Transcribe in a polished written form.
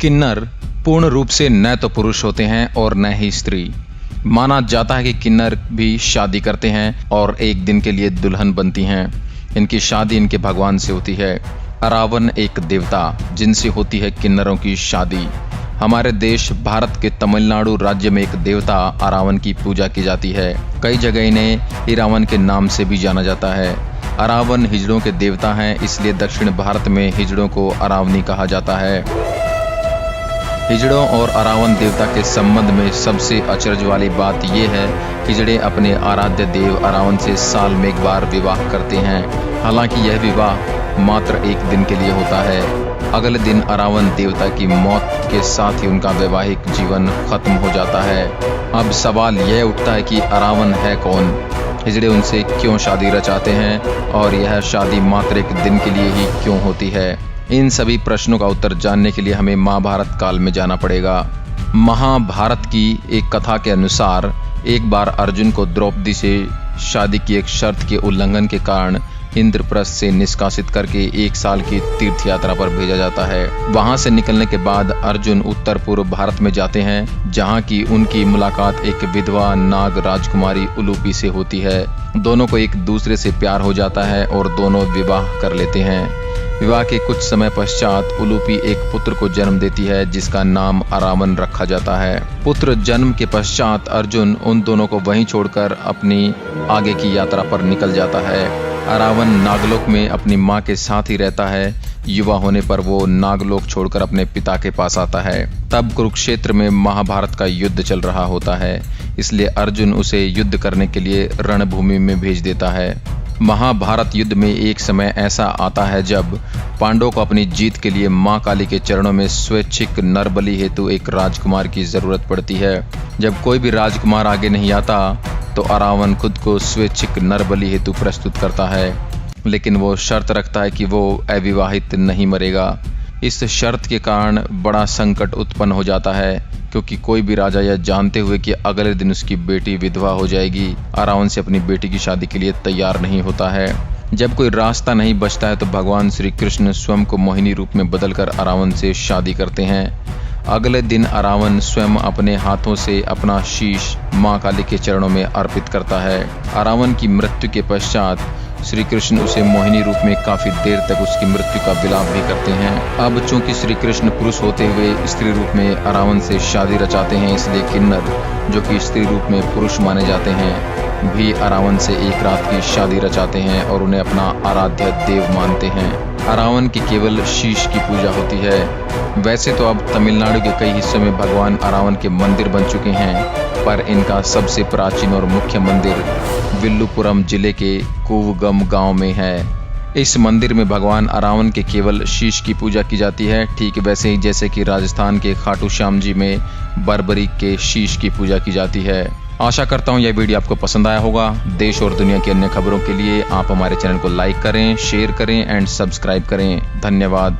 किन्नर पूर्ण रूप से न तो पुरुष होते हैं और न ही स्त्री। माना जाता है कि किन्नर भी शादी करते हैं और एक दिन के लिए दुल्हन बनती हैं। इनकी शादी इनके भगवान से होती है। अरावन एक देवता जिनसे होती है किन्नरों की शादी। हमारे देश भारत के तमिलनाडु राज्य में एक देवता अरावन की पूजा की जाती है। कई जगह इन्हें इरावन के नाम से भी जाना जाता है। अरावन हिजड़ों के देवता हैं, इसलिए दक्षिण भारत में हिजड़ों को अरावनी कहा जाता है। हिजड़ों और अरावन देवता के संबंध में सबसे अचरज वाली बात यह है कि हिजड़े अपने आराध्य देव अरावन से साल में एक बार विवाह करते हैं। हालांकि यह विवाह मात्र एक दिन के लिए होता है। अगले दिन अरावन देवता की मौत के साथ ही उनका वैवाहिक जीवन खत्म हो जाता है। अब सवाल यह उठता है कि अरावन है कौन, हिजड़े उनसे क्यों शादी रचाते हैं और यह शादी मात्र एक दिन के लिए ही क्यों होती है। इन सभी प्रश्नों का उत्तर जानने के लिए हमें महाभारत काल में जाना पड़ेगा। महाभारत की एक कथा के अनुसार एक बार अर्जुन को द्रौपदी से शादी की एक शर्त के उल्लंघन के कारण इंद्रप्रस्थ से निष्कासित करके 1 साल की तीर्थ यात्रा पर भेजा जाता है। वहां से निकलने के बाद अर्जुन उत्तर पूर्व भारत में जाते हैं, जहां की उनकी मुलाकात एक विधवा नाग राजकुमारी उलूपी से होती है। दोनों को एक दूसरे से प्यार हो जाता है और दोनों विवाह कर लेते हैं। विवाह के कुछ समय पश्चात उलूपी एक पुत्र को जन्म देती है, जिसका नाम अरावन रखा जाता है। पुत्र जन्म के पश्चात अर्जुन उन दोनों को वहीं छोड़कर अपनी आगे की यात्रा पर निकल जाता है। अरावन नागलोक में अपनी मां के साथ ही रहता है। युवा होने पर वो नागलोक छोड़कर अपने पिता के पास आता है। तब कुरुक्षेत्र में महाभारत का युद्ध चल रहा होता है, इसलिए अर्जुन उसे युद्ध करने के लिए रणभूमि में भेज देता है। महाभारत युद्ध में एक समय ऐसा आता है जब पांडवों को अपनी जीत के लिए मां काली के चरणों में स्वैच्छिक नरबलि हेतु एक राजकुमार की जरूरत पड़ती है। जब कोई भी राजकुमार आगे नहीं आता तो अरावन खुद को स्वैच्छिक नरबलि हेतु प्रस्तुत करता है, लेकिन वो शर्त रखता है कि वो अविवाहित नहीं मरेगा। इस शर्त के कारण बड़ा संकट उत्पन्न हो जाता है, क्योंकि कोई भी राजा यह जानते हुए कि अगले दिन उसकी बेटी विधवा हो जाएगी, अरावन से अपनी बेटी की शादी के लिए तैयार नहीं होता है। जब कोई रास्ता नहीं बचता है तो भगवान श्री कृष्ण स्वयं को मोहिनी रूप में बदलकर अरावन से शादी करते हैं। अगले दिन अरावन स्वयं अपने हाथों से अपना शीश मां काली के चरणों में अर्पित करता है। अरावन की मृत्यु के पश्चात श्री कृष्ण उसे मोहिनी रूप में काफी देर तक उसकी मृत्यु का विलाप भी करते हैं। अब चूंकि श्री कृष्ण पुरुष होते हुए स्त्री रूप में अरावन से शादी रचाते हैं, इसलिए किन्नर जो कि स्त्री रूप में पुरुष माने जाते हैं भी अरावन से एक रात की शादी रचाते हैं और उन्हें अपना आराध्य देव मानते हैं। अरावन की केवल शीश की पूजा होती है। वैसे तो अब तमिलनाडु के कई हिस्सों में भगवान अरावन के मंदिर बन चुके हैं, पर इनका सबसे प्राचीन और मुख्य मंदिर विल्लुपुरम जिले के कूवगम गांव में है। इस मंदिर में भगवान अरावन के केवल शीश की पूजा की जाती है, ठीक वैसे ही जैसे कि राजस्थान के खाटू श्याम जी में बर्बरीक के शीश की पूजा की जाती है। आशा करता हूँ यह वीडियो आपको पसंद आया होगा। देश और दुनिया की अन्य खबरों के लिए आप हमारे चैनल को लाइक करें, शेयर करें एंड सब्सक्राइब करें। धन्यवाद।